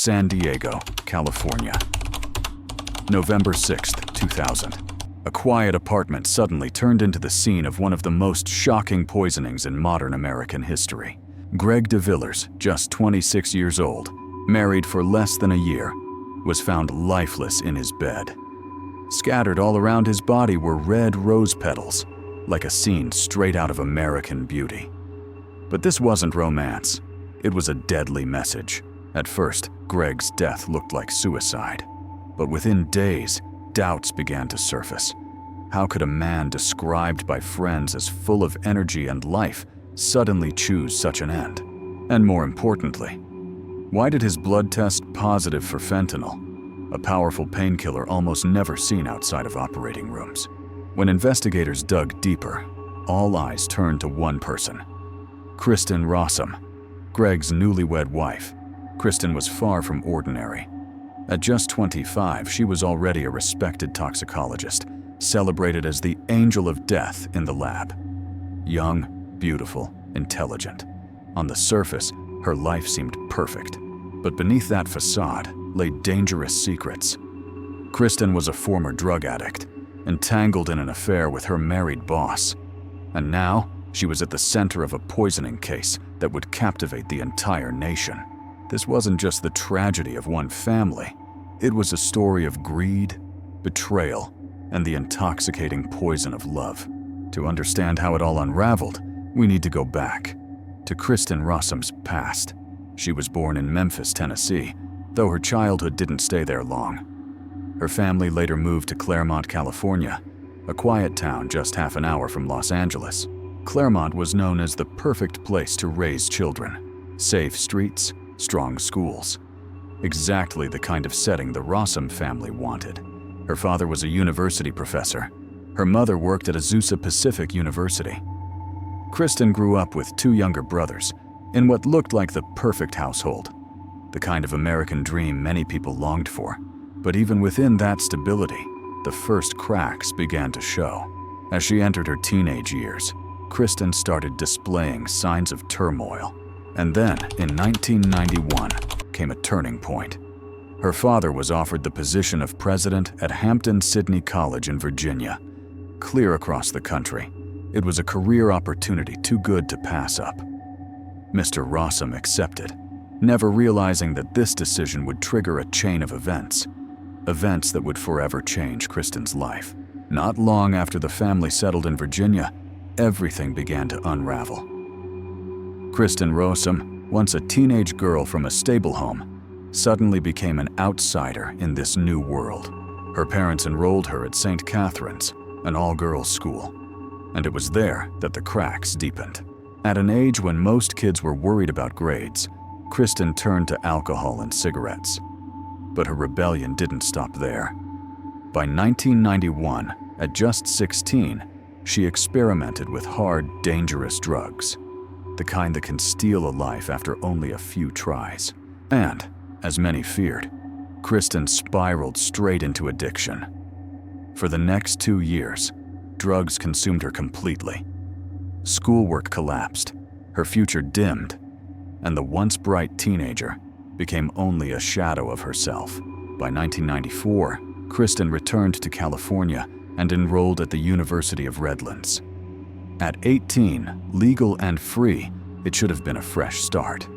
San Diego, California. November 6th, 2000. A quiet apartment suddenly turned into the scene of one of the most shocking poisonings in modern American history. Greg DeVillers, just 26 years old, married for less than a year, was found lifeless in his bed. Scattered all around his body were red rose petals, like a scene straight out of American Beauty. But this wasn't romance. It was a deadly message. At first, Greg's death looked like suicide. But within days, doubts began to surface. How could a man described by friends as full of energy and life suddenly choose such an end? And more importantly, why did his blood test positive for fentanyl, a powerful painkiller almost never seen outside of operating rooms? When investigators dug deeper, all eyes turned to one person: Kristin Rossum, Greg's newlywed wife. Kristin was far from ordinary. At just 25, she was already a respected toxicologist, celebrated as the angel of death in the lab. Young, beautiful, intelligent. On the surface, her life seemed perfect. But beneath that facade lay dangerous secrets. Kristin was a former drug addict, entangled in an affair with her married boss. And now, she was at the center of a poisoning case that would captivate the entire nation. This wasn't just the tragedy of one family. It was a story of greed, betrayal, and the intoxicating poison of love. To understand how it all unraveled, we need to go back to Kristin Rossum's past. She was born in Memphis, Tennessee, though her childhood didn't stay there long. Her family later moved to Claremont, California, a quiet town just half an hour from Los Angeles. Claremont was known as the perfect place to raise children. Safe streets, strong schools. Exactly the kind of setting the Rossum family wanted. Her father was a university professor. Her mother worked at Azusa Pacific University. Kristin grew up with two younger brothers in what looked like the perfect household, the kind of American dream many people longed for. But even within that stability, the first cracks began to show. As she entered her teenage years, Kristin started displaying signs of turmoil. And then, in 1991, came a turning point. Her father was offered the position of president at Hampton-Sydney College in Virginia. Clear across the country, it was a career opportunity too good to pass up. Mr. Rossum accepted, never realizing that this decision would trigger a chain of events that would forever change Kristin's life. Not long after the family settled in Virginia, everything began to unravel. Kristin Rossum, once a teenage girl from a stable home, suddenly became an outsider in this new world. Her parents enrolled her at St. Catherine's, an all-girls school, and it was there that the cracks deepened. At an age when most kids were worried about grades, Kristin turned to alcohol and cigarettes. But her rebellion didn't stop there. By 1991, at just 16, she experimented with hard, dangerous drugs, the kind that can steal a life after only a few tries. And, as many feared, Kristin spiraled straight into addiction. For the next 2 years, drugs consumed her completely. Schoolwork collapsed, her future dimmed, and the once bright teenager became only a shadow of herself. By 1994, Kristin returned to California and enrolled at the University of Redlands. At 18, legal and free, it should have been a fresh start.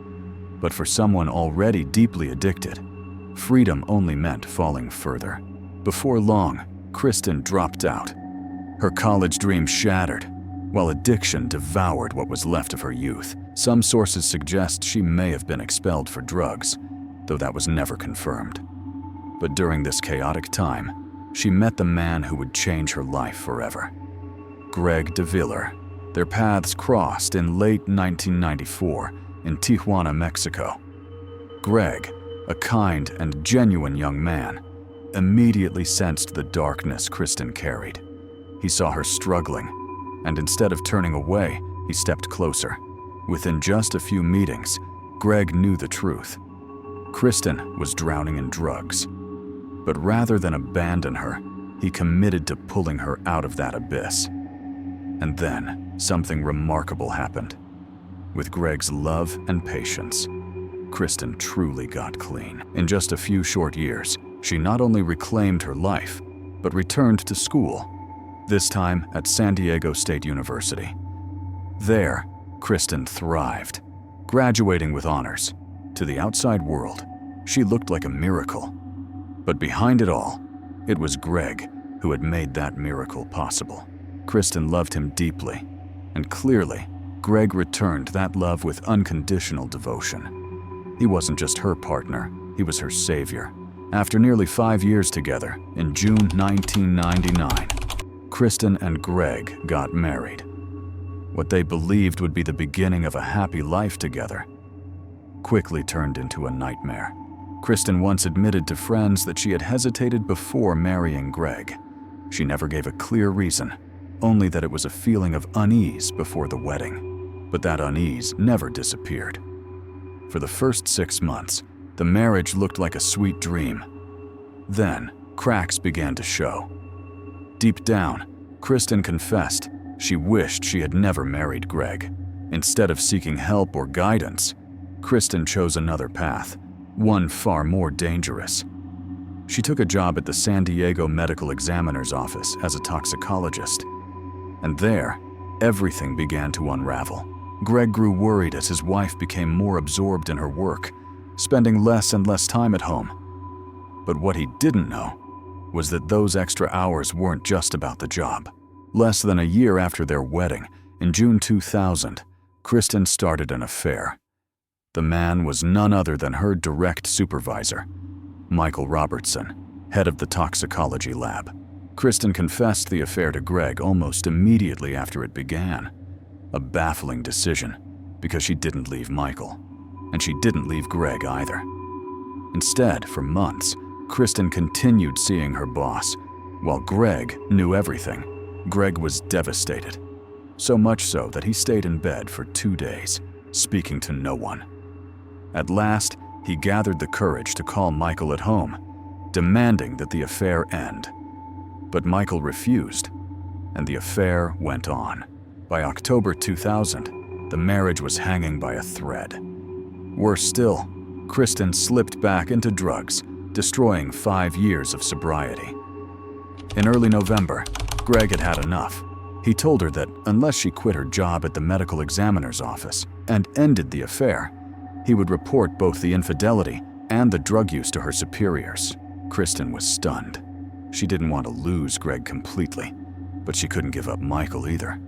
But for someone already deeply addicted, freedom only meant falling further. Before long, Kristin dropped out. Her college dream shattered, while addiction devoured what was left of her youth. Some sources suggest she may have been expelled for drugs, though that was never confirmed. But during this chaotic time, she met the man who would change her life forever. Greg DeVillers. Their paths crossed in late 1994 in Tijuana, Mexico. Greg, a kind and genuine young man, immediately sensed the darkness Kristin carried. He saw her struggling, and instead of turning away, he stepped closer. Within just a few meetings, Greg knew the truth. Kristin was drowning in drugs. But rather than abandon her, he committed to pulling her out of that abyss. And then, something remarkable happened. With Greg's love and patience, Kristin truly got clean. In just a few short years, she not only reclaimed her life, but returned to school, this time at San Diego State University. There, Kristin thrived, graduating with honors. To the outside world, she looked like a miracle. But behind it all, it was Greg who had made that miracle possible. Kristin loved him deeply, and clearly, Greg returned that love with unconditional devotion. He wasn't just her partner, he was her savior. After nearly 5 years together, in June 1999, Kristin and Greg got married. What they believed would be the beginning of a happy life together quickly turned into a nightmare. Kristin once admitted to friends that she had hesitated before marrying Greg. She never gave a clear reason, only that it was a feeling of unease before the wedding. But that unease never disappeared. For the first 6 months, the marriage looked like a sweet dream. Then, cracks began to show. Deep down, Kristin confessed she wished she had never married Greg. Instead of seeking help or guidance, Kristin chose another path, one far more dangerous. She took a job at the San Diego Medical Examiner's office as a toxicologist. And there, everything began to unravel. Greg grew worried as his wife became more absorbed in her work, spending less and less time at home. But what he didn't know was that those extra hours weren't just about the job. Less than a year after their wedding, in June 2000, Kristin started an affair. The man was none other than her direct supervisor, Michael Robertson, head of the toxicology lab. Kristin confessed the affair to Greg almost immediately after it began. A baffling decision, because she didn't leave Michael, and she didn't leave Greg either. Instead, for months, Kristin continued seeing her boss, while Greg knew everything. Greg was devastated, so much so that he stayed in bed for 2 days, speaking to no one. At last, he gathered the courage to call Michael at home, demanding that the affair end. But Michael refused, and the affair went on. By October 2000, the marriage was hanging by a thread. Worse still, Kristin slipped back into drugs, destroying 5 years of sobriety. In early November, Greg had had enough. He told her that unless she quit her job at the medical examiner's office and ended the affair, he would report both the infidelity and the drug use to her superiors. Kristin was stunned. She didn't want to lose Greg completely, but she couldn't give up Michael either.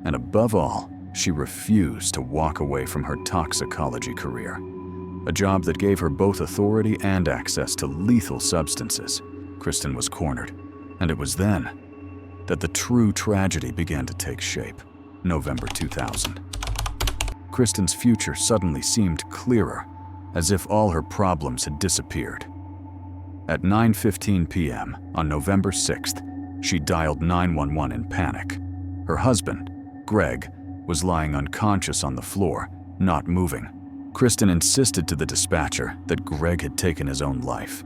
And above all, she refused to walk away from her toxicology career, a job that gave her both authority and access to lethal substances. Kristin was cornered, and it was then that the true tragedy began to take shape. November 2000. Kristin's future suddenly seemed clearer, as if all her problems had disappeared. At 9:15 p.m. on November 6th, she dialed 911 in panic. Her husband, Greg, was lying unconscious on the floor, not moving. Kristin insisted to the dispatcher that Greg had taken his own life.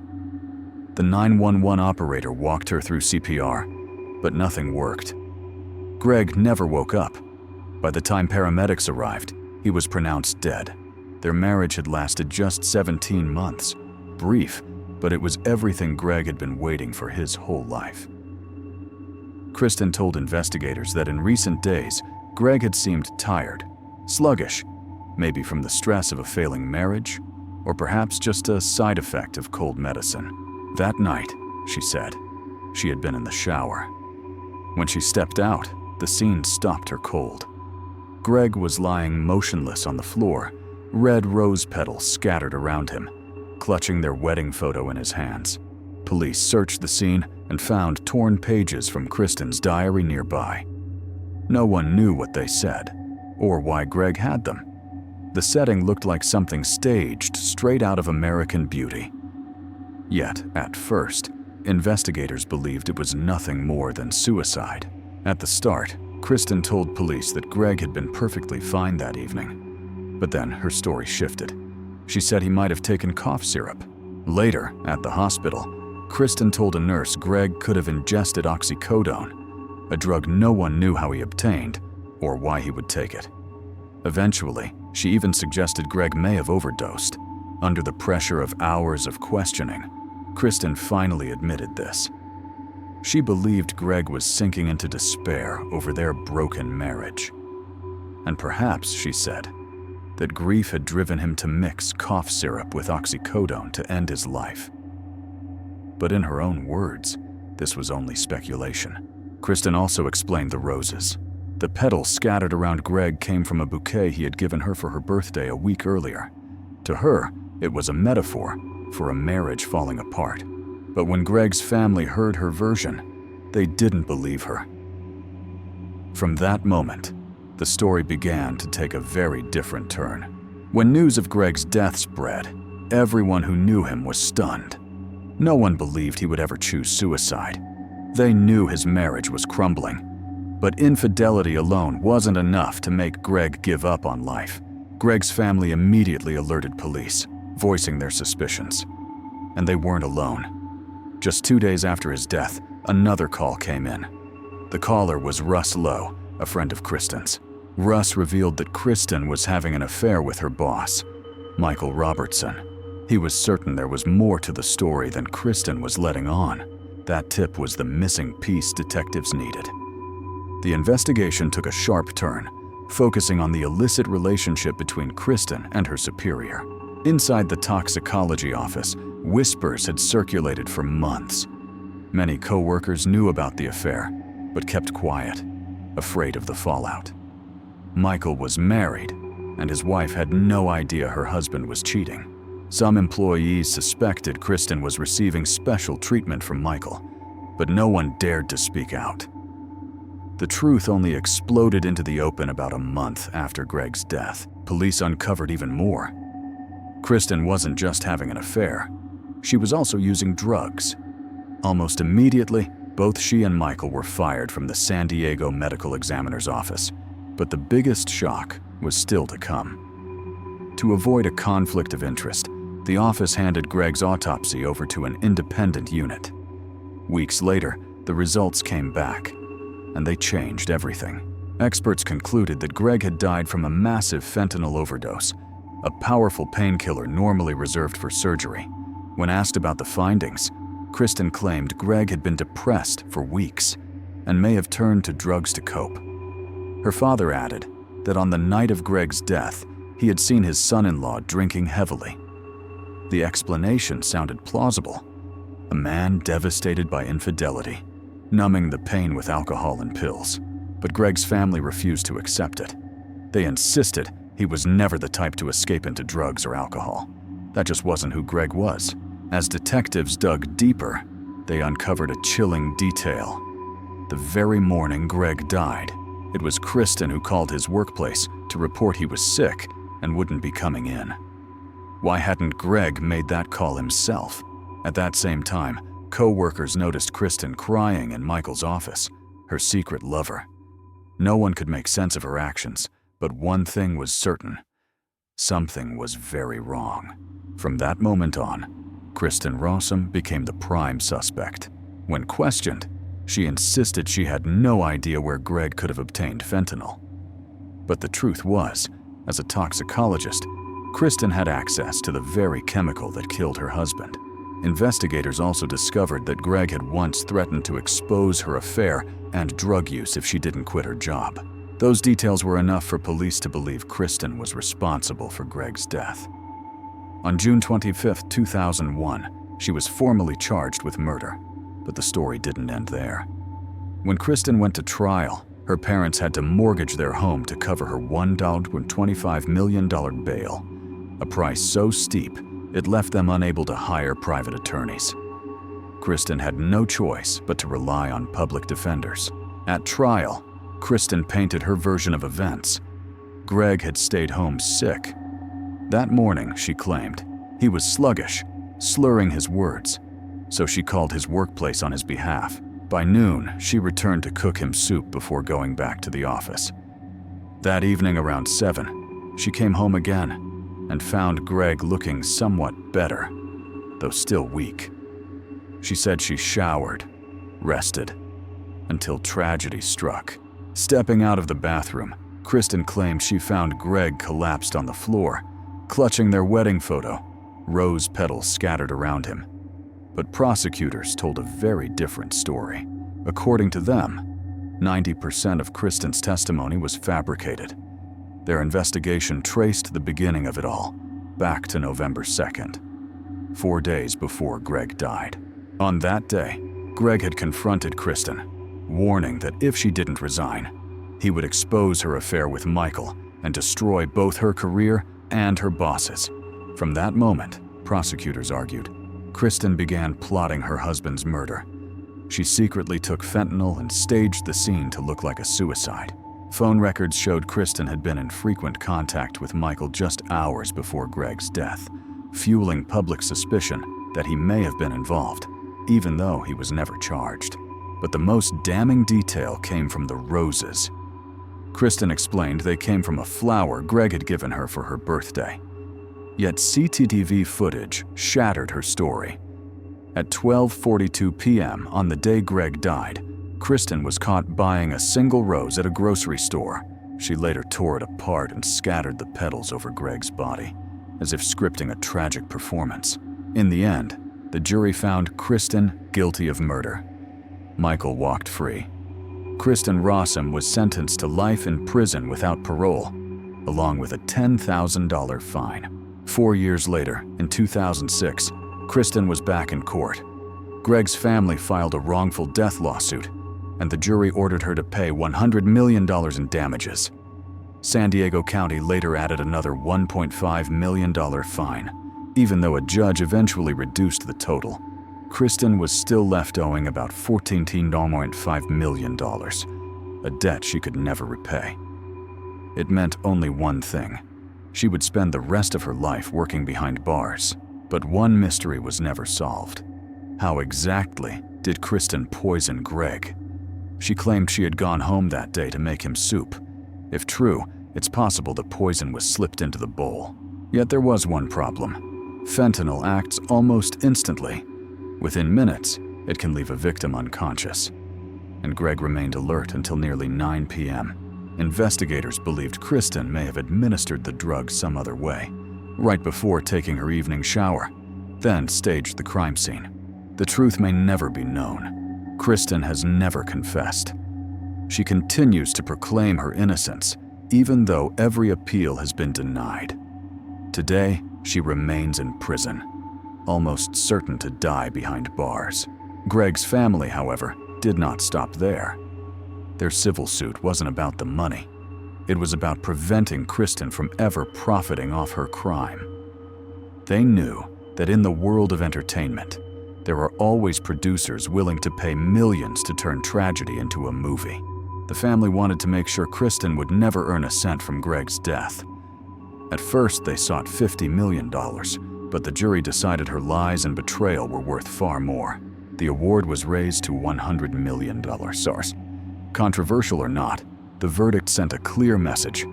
The 911 operator walked her through CPR, but nothing worked. Greg never woke up. By the time paramedics arrived, he was pronounced dead. Their marriage had lasted just 17 months. Brief, but it was everything Greg had been waiting for his whole life. Kristin told investigators that in recent days, Greg had seemed tired, sluggish, maybe from the stress of a failing marriage, or perhaps just a side effect of cold medicine. That night, she said, she had been in the shower. When she stepped out, the scene stopped her cold. Greg was lying motionless on the floor, red rose petals scattered around him, clutching their wedding photo in his hands. Police searched the scene and found torn pages from Kristin's diary nearby. No one knew what they said, or why Greg had them. The setting looked like something staged straight out of American Beauty. Yet, at first, investigators believed it was nothing more than suicide. At the start, Kristin told police that Greg had been perfectly fine that evening. But then her story shifted. She said he might have taken cough syrup. Later, at the hospital, Kristin told a nurse Greg could have ingested oxycodone, a drug no one knew how he obtained or why he would take it. Eventually, she even suggested Greg may have overdosed. Under the pressure of hours of questioning, Kristin finally admitted this. She believed Greg was sinking into despair over their broken marriage. And perhaps, she said, that grief had driven him to mix cough syrup with oxycodone to end his life. But in her own words, this was only speculation. Kristin also explained the roses. The petals scattered around Greg came from a bouquet he had given her for her birthday a week earlier. To her, it was a metaphor for a marriage falling apart. But when Greg's family heard her version, they didn't believe her. From that moment, the story began to take a very different turn. When news of Greg's death spread, everyone who knew him was stunned. No one believed he would ever choose suicide. They knew his marriage was crumbling. But infidelity alone wasn't enough to make Greg give up on life. Greg's family immediately alerted police, voicing their suspicions. And they weren't alone. Just 2 days after his death, another call came in. The caller was Russ Lowe, a friend of Kristin's. Russ revealed that Kristin was having an affair with her boss, Michael Robertson. He was certain there was more to the story than Kristin was letting on. That tip was the missing piece detectives needed. The investigation took a sharp turn, focusing on the illicit relationship between Kristin and her superior. Inside the toxicology office, whispers had circulated for months. Many co-workers knew about the affair, but kept quiet, afraid of the fallout. Michael was married, and his wife had no idea her husband was cheating. Some employees suspected Kristin was receiving special treatment from Michael, but no one dared to speak out. The truth only exploded into the open about a month after Greg's death. Police uncovered even more. Kristin wasn't just having an affair. She was also using drugs. Almost immediately, both she and Michael were fired from the San Diego Medical Examiner's office. But the biggest shock was still to come. To avoid a conflict of interest, the office handed Greg's autopsy over to an independent unit. Weeks later, the results came back, and they changed everything. Experts concluded that Greg had died from a massive fentanyl overdose, a powerful painkiller normally reserved for surgery. When asked about the findings, Kristin claimed Greg had been depressed for weeks and may have turned to drugs to cope. Her father added that on the night of Greg's death, he had seen his son-in-law drinking heavily. The explanation sounded plausible. A man devastated by infidelity, numbing the pain with alcohol and pills. But Greg's family refused to accept it. They insisted he was never the type to escape into drugs or alcohol. That just wasn't who Greg was. As detectives dug deeper, they uncovered a chilling detail. The very morning Greg died, it was Kristin who called his workplace to report he was sick and wouldn't be coming in. Why hadn't Greg made that call himself? At that same time, co-workers noticed Kristin crying in Michael's office, her secret lover. No one could make sense of her actions, but one thing was certain. Something was very wrong. From that moment on, Kristin Rossum became the prime suspect. When questioned, she insisted she had no idea where Greg could have obtained fentanyl. But the truth was, as a toxicologist, Kristin had access to the very chemical that killed her husband. Investigators also discovered that Greg had once threatened to expose her affair and drug use if she didn't quit her job. Those details were enough for police to believe Kristin was responsible for Greg's death. On June 25, 2001, she was formally charged with murder, but the story didn't end there. When Kristin went to trial, her parents had to mortgage their home to cover her $1.25 million bail, a price so steep it left them unable to hire private attorneys. Kristin had no choice but to rely on public defenders. At trial, Kristin painted her version of events. Greg had stayed home sick. That morning, she claimed, he was sluggish, slurring his words, so she called his workplace on his behalf. By noon, she returned to cook him soup before going back to the office. That evening around 7, she came home again and found Greg looking somewhat better, though still weak. She said she showered, rested, until tragedy struck. Stepping out of the bathroom, Kristin claimed she found Greg collapsed on the floor, clutching their wedding photo, rose petals scattered around him. But prosecutors told a very different story. According to them, 90% of Kristin's testimony was fabricated. Their investigation traced the beginning of it all back to November 2nd, 4 days before Greg died. On that day, Greg had confronted Kristin, warning that if she didn't resign, he would expose her affair with Michael and destroy both her career and her bosses. From that moment, prosecutors argued, Kristin began plotting her husband's murder. She secretly took fentanyl and staged the scene to look like a suicide. Phone records showed Kristin had been in frequent contact with Michael just hours before Greg's death, fueling public suspicion that he may have been involved, even though he was never charged. But the most damning detail came from the roses. Kristin explained they came from a flower Greg had given her for her birthday. Yet CCTV footage shattered her story. At 12:42 p.m. on the day Greg died, Kristin was caught buying a single rose at a grocery store. She later tore it apart and scattered the petals over Greg's body, as if scripting a tragic performance. In the end, the jury found Kristin guilty of murder. Michael walked free. Kristin Rossum was sentenced to life in prison without parole, along with a $10,000 fine. 4 years later, in 2006, Kristin was back in court. Greg's family filed a wrongful death lawsuit, and the jury ordered her to pay $100 million in damages. San Diego County later added another $1.5 million fine. Even though a judge eventually reduced the total, Kristin was still left owing about $14.5 million, a debt she could never repay. It meant only one thing. She would spend the rest of her life working behind bars. But one mystery was never solved. How exactly did Kristin poison Greg? She claimed she had gone home that day to make him soup. If true, it's possible the poison was slipped into the bowl. Yet there was one problem. Fentanyl acts almost instantly. Within minutes, it can leave a victim unconscious. And Greg remained alert until nearly 9 p.m. Investigators believed Kristin may have administered the drug some other way, right before taking her evening shower, then staged the crime scene. The truth may never be known. Kristin has never confessed. She continues to proclaim her innocence, even though every appeal has been denied. Today, she remains in prison, almost certain to die behind bars. Greg's family, however, did not stop there. Their civil suit wasn't about the money. It was about preventing Kristin from ever profiting off her crime. They knew that in the world of entertainment, there are always producers willing to pay millions to turn tragedy into a movie. The family wanted to make sure Kristin would never earn a cent from Greg's death. At first, they sought $50 million, but the jury decided her lies and betrayal were worth far more. The award was raised to $100 million. Controversial or not, the verdict sent a clear message.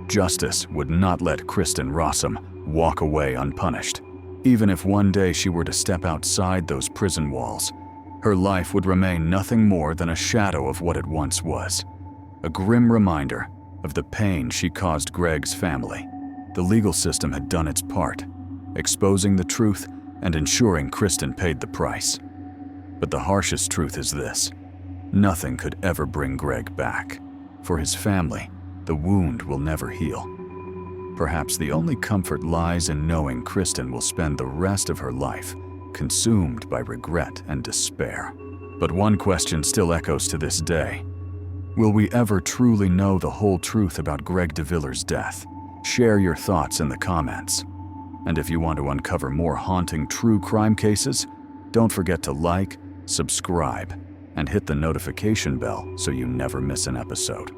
Justice would not let Kristin Rossum walk away unpunished. Even if one day she were to step outside those prison walls, her life would remain nothing more than a shadow of what it once was. A grim reminder of the pain she caused Greg's family. The legal system had done its part, exposing the truth and ensuring Kristin paid the price. But the harshest truth is this: nothing could ever bring Greg back. For his family, the wound will never heal. Perhaps the only comfort lies in knowing Kristin will spend the rest of her life consumed by regret and despair. But one question still echoes to this day. Will we ever truly know the whole truth about Greg DeVilliers' death? Share your thoughts in the comments. And if you want to uncover more haunting true crime cases, don't forget to like, subscribe, and hit the notification bell so you never miss an episode.